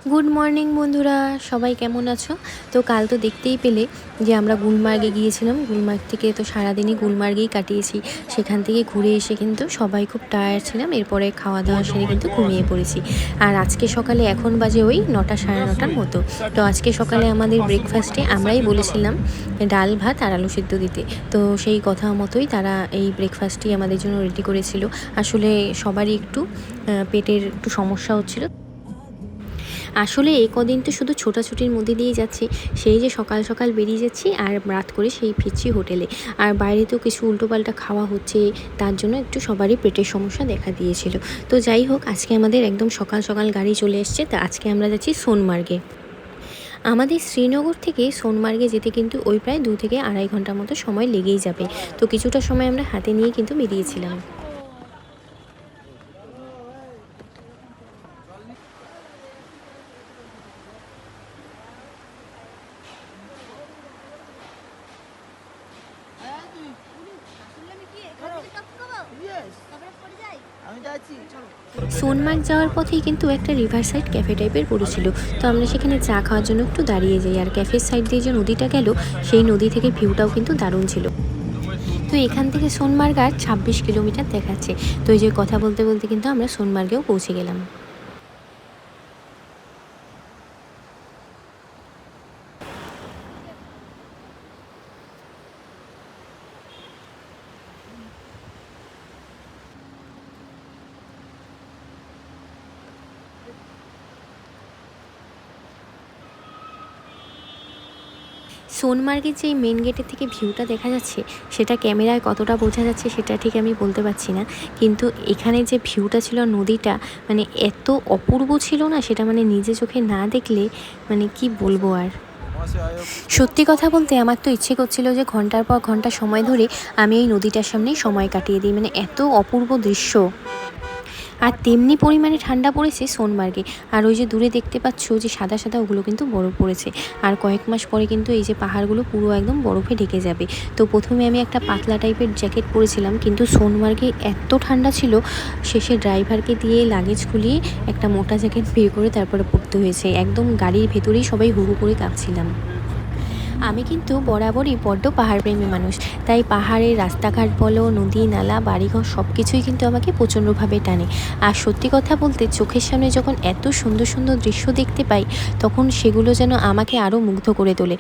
Good morning বন্ধুরা, সবাই কেমন আছো? তো কাল তো দেখতেই পেলে যে আমরা গুলমার্গে গিয়েছিলাম। গুলমার্গ থেকে তো সারাদিনই গুলমার্গেই কাটিয়েছি। সেখান থেকে ঘুরে এসে কিন্তু সবাই খুব টায়ার্ড ছিলাম। এরপরে খাওয়া দাওয়া সেরে কিন্তু ঘুমিয়ে পড়েছি। আর আজকে সকালে এখন বাজে ওই 9টা সাড়ে 9টার মতো। তো আজকে সকালে আমাদের ব্রেকফাস্টে আমরাই বলেছিলাম ডাল ভাত আর আলু সিদ্ধ দিতে। তো সেই কথা মতোই তারা এই ব্রেকফাস্টটি আমাদের জন্য রেডি করেছিল। আসলে সবারই একটু পেটের একটু সমস্যা হচ্ছিল। আসলে এই কদিন তো শুধু ছোটাছুটির মধ্যে দিয়ে যাচ্ছি। সেই যে সকাল সকাল বেরিয়ে যাচ্ছি আর রাত করে সেই ফিরছি হোটেলে। আর বাইরেতেও কিছু উল্টোপাল্টা খাওয়া হচ্ছে, তার জন্য একটু সবারই পেটের সমস্যা দেখা দিয়েছিল। তো যাই হোক, আজকে আমাদের একদম সকাল সকাল গাড়ি চলে এসছে। তা আজকে আমরা যাচ্ছি সোনমার্গে। আমাদের শ্রীনগর থেকে সোনমার্গে যেতে কিন্তু ওই প্রায় 2 থেকে আড়াই ঘন্টার মতো সময় লেগেই যাবে। তো কিছুটা সময় আমরা হাতে নিয়ে কিন্তু বেরিয়েছিলাম। সোনমার্গ যাওয়ার পথেই কিন্তু একটা রিভার সাইড ক্যাফে টাইপের পড়েছিল। তো আমরা সেখানে চা খাওয়ার জন্য একটু দাঁড়িয়ে যাই। আর ক্যাফের সাইড দিয়ে যে নদীটা গেল, সেই নদী থেকে ভিউটাও কিন্তু দারুণ ছিল। তো এখান থেকে সোনমার্গ আর 26 কিলোমিটার দেখাচ্ছে। তো এই যে কথা বলতে বলতে কিন্তু আমরা সোনমার্গেও পৌঁছে গেলাম। সোনমার্গের যে মেন গেটের থেকে ভিউটা দেখা যাচ্ছে, সেটা ক্যামেরায় কতটা বোঝা যাচ্ছে সেটা ঠিক আমি বলতে পারছি না। কিন্তু এখানে যে ভিউটা ছিল, নদীটা মানে এত অপূর্ব ছিল না, সেটা মানে নিজে চোখে না দেখলে মানে কি বলবো আর। সত্যি কথা বলতে আমার তো ইচ্ছে করছিল যে ঘন্টার পর ঘন্টা সময় ধরে আমি এই নদীটার সামনেই সময় কাটিয়ে দিই, মানে এত অপূর্ব দৃশ্য। আর তেমনি পরিমাণে ঠান্ডা পড়েছে সোনমার্গে। আর ওই যে দূরে দেখতে পাচ্ছ যে সাদা সাদা, ওগুলো কিন্তু বরফ পড়েছে। আর কয়েক মাস পরে কিন্তু এই যে পাহাড়গুলো পুরো একদম বরফে ঢেকে যাবে। তো প্রথমে আমি একটা পাতলা টাইপের জ্যাকেট পরেছিলাম, কিন্তু সোনমার্গে এত ঠান্ডা ছিল, শেষে ড্রাইভারকে দিয়ে লাগেজ খুলিয়ে একটা মোটা জ্যাকেট বের করে তারপরে পরতে হয়েছে। একদম গাড়ির ভেতরেই সবাই হু হু করে কাঁপছিলাম। আমি কিন্তু বরাবরই বড্ড পাহাড়প্রেমী মানুষ। তাই পাহাড়ের রাস্তাঘাট বলো, নদী নালা বাড়িঘর সব কিছুই কিন্তু আমাকে প্রচণ্ডভাবে টানে। আর সত্যি কথা বলতে চোখের সামনে যখন এত সুন্দর সুন্দর দৃশ্য দেখতে পাই, তখন সেগুলো যেন আমাকে আরও মুগ্ধ করে তোলে।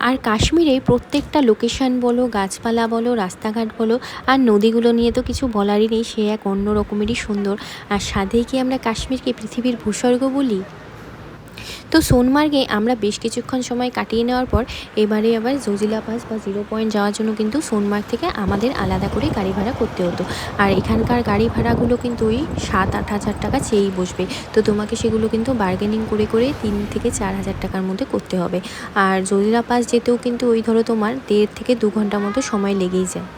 আর কাশ্মীরে প্রত্যেকটা লোকেশান বলো, গাছপালা বলো, রাস্তাঘাট বলো, আর নদীগুলো নিয়ে তো কিছু বলারই নেই, সে এক অন্য রকমেরই সুন্দর। আর সাধেই কি আমরা কাশ্মীরকে পৃথিবীর ভূস্বর্গ বলি? তো সোনমার্গে আমরা বেশ কিছুক্ষণ সময় কাটিয়ে নেওয়ার পর এবারে আবার জজিলা পাস বা 0 পয়েন্ট যাওয়ার জন্য কিন্তু সোনমার্গ থেকে আমাদের আলাদা করে গাড়ি ভাড়া করতে হতো। আর এখানকার গাড়ি ভাড়াগুলো কিন্তু ওই 7-8 হাজার টাকা চেয়েই বসবে। তো তোমাকে সেগুলো কিন্তু বার্গেনিং করে করে 3 থেকে 4 হাজার টাকার মধ্যে করতে হবে। আর জজিলা পাস যেতেও কিন্তু ওই ধরো তোমার 1.5 থেকে 2 ঘন্টা মতো সময় লেগেই যায়।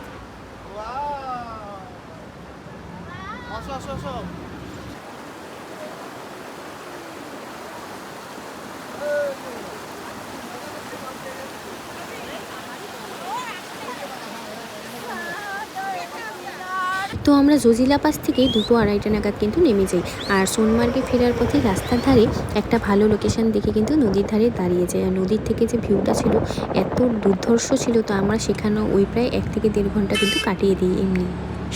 তো আমরা জজিলা পাস থেকে 2-2:30 নাগাদ কিন্তু নেমে যাই। আর সোনমার্গে ফেরার পথে রাস্তার ধারে একটা ভালো লোকেশন দেখে কিন্তু নদীর ধারে দাঁড়িয়ে যাই। আর নদীর থেকে যে ভিউটা ছিল এত দুর্ধর্ষ ছিল, তো আমরা সেখানেও ওই প্রায় 1 থেকে 1.5 ঘন্টা কিন্তু কাটিয়ে দিই এমনি।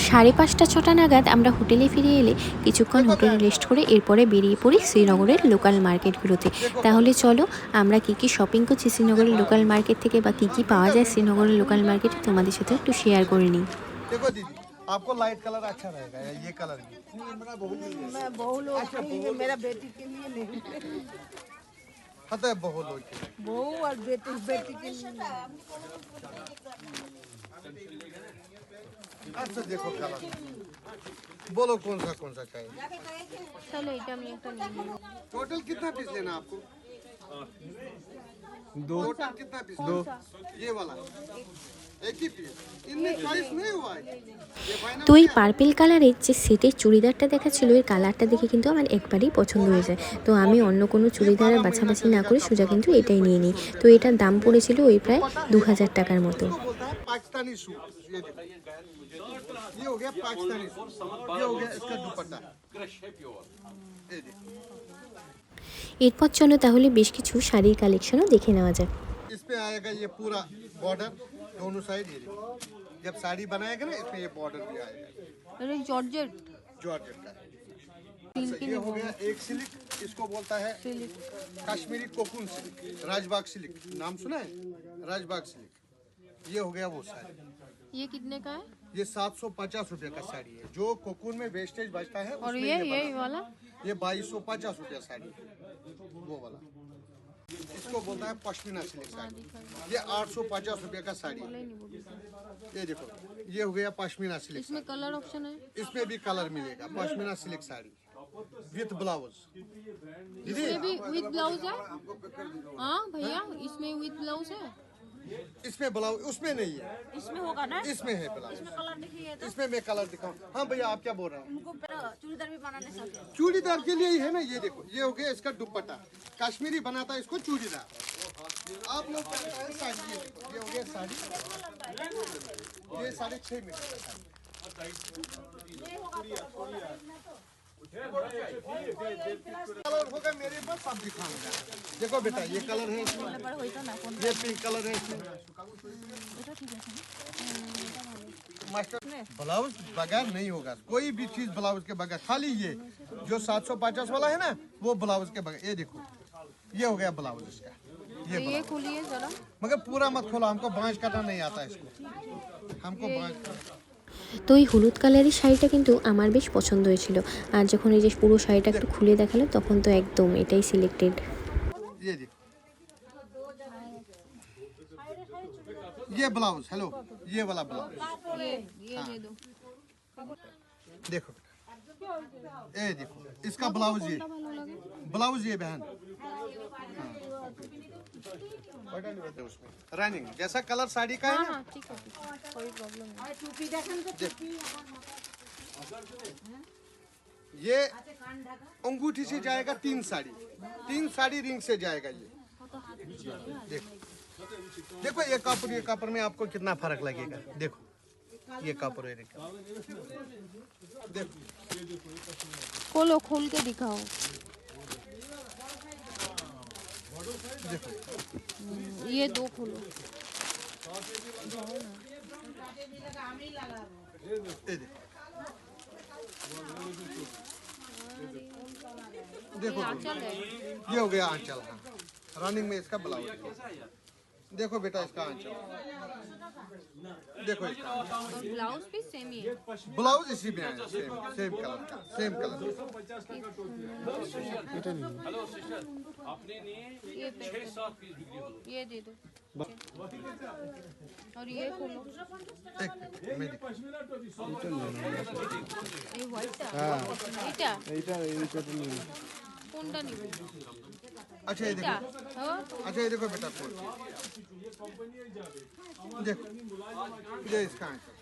5:30-6টা নাগাদ আমরা হোটেলে ফিরে এলে কিছুক্ষণ হোটেলে রেস্ট করে এরপরে বেরিয়ে পড়ি শ্রীনগরের লোকাল মার্কেটগুলোতে। তাহলে চলো, আমরা কী কী শপিং করছি শ্রীনগরের লোকাল মার্কেট থেকে, বা কী কী পাওয়া যায় শ্রীনগরের লোকাল মার্কেটে, তোমাদের সাথে একটু শেয়ার করে নিই। देखो दीदी, आपको लाइट कलर अच्छा रहेगा या ये कलर भी? मैं बहू लोग के लिए, मेरा बेटी के लिए नहीं, पता है बहुत लोग के लिए। बहू और बेटी बेटी के लिए अच्छा देखो कलर, बोलो कौन सा चाहिए। চলো, এটা আমি একটা নিয়ে নিই। टोटल कितना पीस लेना आपको? दो। टोटल कितना पीस? दो। ये वाला एक ही पीस, इनमें चॉइस नहीं हुआ है। ये फाइनल তো এই পার্পেল কালারের যে সেটের চুড়িদারটা দেখাচ্ছিল, এর কালারটা দেখে কিন্তু আমার একবারেই পছন্দ হয়ে যায়। তো আমি অন্য কোনো চুড়িদারের বাছাবাছি না করে সোজা কিন্তু এটাই নিয়ে নিই। তো এটার দাম পড়েছিল ওই প্রায় 2000 টাকার মতো। इसको बोलता है पाकिस्तानी सूट। ये देखो, ये हो गया पाकिस्तानी सूट, ये हो गया इसका दुपट्टा। ये देखो। এরপর চলো তাহলে বেশ কিছু শাড়ির কালেকশনও দেখে নেওয়া যাক। इसमें आएगा ये पूरा बॉर्डर दोनों साइड, ये देखो। जब साड़ी बनाएगा ना इसमें ये बॉर्डर भी आएगा, अरे जॉर्जेट जॉर्जेट का। अच्छा, ये हो गया एक सिल्क, इसको बोलता है Kashmiri cocoon silk, Rajbagh silk, नाम सुना है? राजबाग सिल्क। ये हो गया वो साड़ी, ये कितने का है? ये 750 रुपए का साड़ी है। जो कोकून में वेस्टेज बचता है और उसमें ये बना। वाला ये 2250 रुपया साड़ी है, वो वाला। इसको बोलता है पश्मीना सिल्क साड़ी। ये 850 रुपए का साड़ी है। ये देखो, ये हो गया पश्मीना सिल्क। इसमें कलर ऑप्शन है? इसमें भी कलर मिलेगा। Pashmina silk sari with blouse. दीदी इसमें भी विद ब्लाउज है? हाँ भैया, इसमें विद ब्लाउज है? इसमें ब्लाउज उसमें नहीं है, इसमें होगा ना? इसमें है ब्लाउज। कलर दिखिए तो इसमें मैं कलर दिखाऊं? हाँ भैया, आप क्या बोल रहे हैं? उनको चूड़ीदार भी बनाने सकते हैं। चूड़ीदार के लिए ही है ना। ये देखो, ये हो गया इसका दुपट्टा। कश्मीरी बनाता है इसको चूड़ीदार। आप लोग पहनता है साड़ी। ये देखो, ये हो गया साड़ी। ये 6.5 मीटर का साड़ी। कलर होगा मेरे पास, सब दिखाऊंगा। देखो बेटा, ये कलर है इसमें, ये पिंक कलर है इसमें। मास्टर ब्लाउज बगैर नहीं होगा, कोई भी चीज ब्लाउज के बगैर। खाली ये जो 750 वाला है ना, वो ब्लाउज के बगैर। ये देखो, ये हो गया ब्लाउज इसका। ये ब्लाउज। खोलिए जरा। मगर पूरा मत खोलो, हमको बांझ करना नहीं आता इसको, हमको बांझ। তো এই হলুদ কালারের শাড়িটা কিন্তু আমার বেশ পছন্দ হয়েছিল। আর যখন এই যে পুরো শাড়িটা একটু খুলে দেখালো তখন তো একদম এটাই সিলেক্টেড। ये देखो, ये ब्लाउज। हेलो, ये वाला ब्लाउज। ये दे दो। देखो, ये देखो, इसका ब्लाउज। ये ब्लाउज, ये बहन। उसमें रनिंग जैसा कलर साड़ी का है ना। ठीक है, कोई प्रॉब्लम नहीं। ये अंगूठी से जाएगा 3 साड़ी रिंग से जाएगा। ये देखो, देखो ये कापड़ में आपको कितना फर्क लगेगा। देखो, ये कापड़ है, देखो। खोलो, खोल के दिखाओ। देखो, ये दो खोलो। ये देखो, देखो, आंचल है। ये हो गया आंचल। हाँ, रनिंग में इसका ब्लाउज। देखो बेटा, इसका आंचल देखो, इसका और ब्लाउज भी सेम ही है। ब्लाउज इसी में है, सेम कलर का, सेम कलर। ये पैक ये दे दो। और ये खोलो। एक मैं दिखा- এই হোয়াইটটা? এটা কোনটা নিব? अच्छा ये देखो, হ্যাঁ, अच्छा ये देखो बेटा, खोल। देखो, ये इसका आंचल।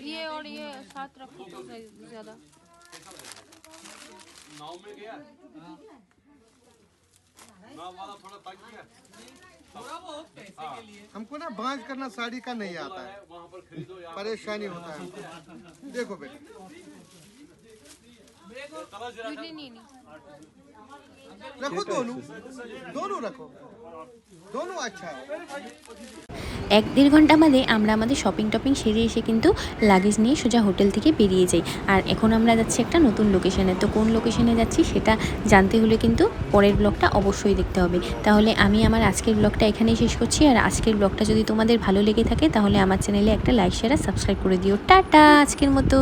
ये और ये साथ रखो तो ज्यादा। हमको ना बांझ करना साड़ी का नहीं आता है, परेशानी होता है। देखो बेटा, नहीं रखो दोनों रखो, दोनों अच्छा है। 1-1.5 ঘন্টা বাদে আমরা আমাদের শপিং টপিং সেরে এসে কিন্তু লাগেজ নিয়ে সোজা হোটেল থেকে বেরিয়ে যাই। আর এখন আমরা যাচ্ছি একটা নতুন লোকেশনে। তো কোন লোকেশনে যাচ্ছি সেটা জানতে হলে কিন্তু পরের ব্লগটা অবশ্যই দেখতে হবে। তাহলে আমি আমার আজকের ব্লগটা এখানেই শেষ করছি। আর আজকের ব্লগটা যদি তোমাদের ভালো লেগে থাকে তাহলে আমার চ্যানেলে একটা লাইক শেয়ার আর সাবস্ক্রাইব করে দিও। টাটা আজকের মতো।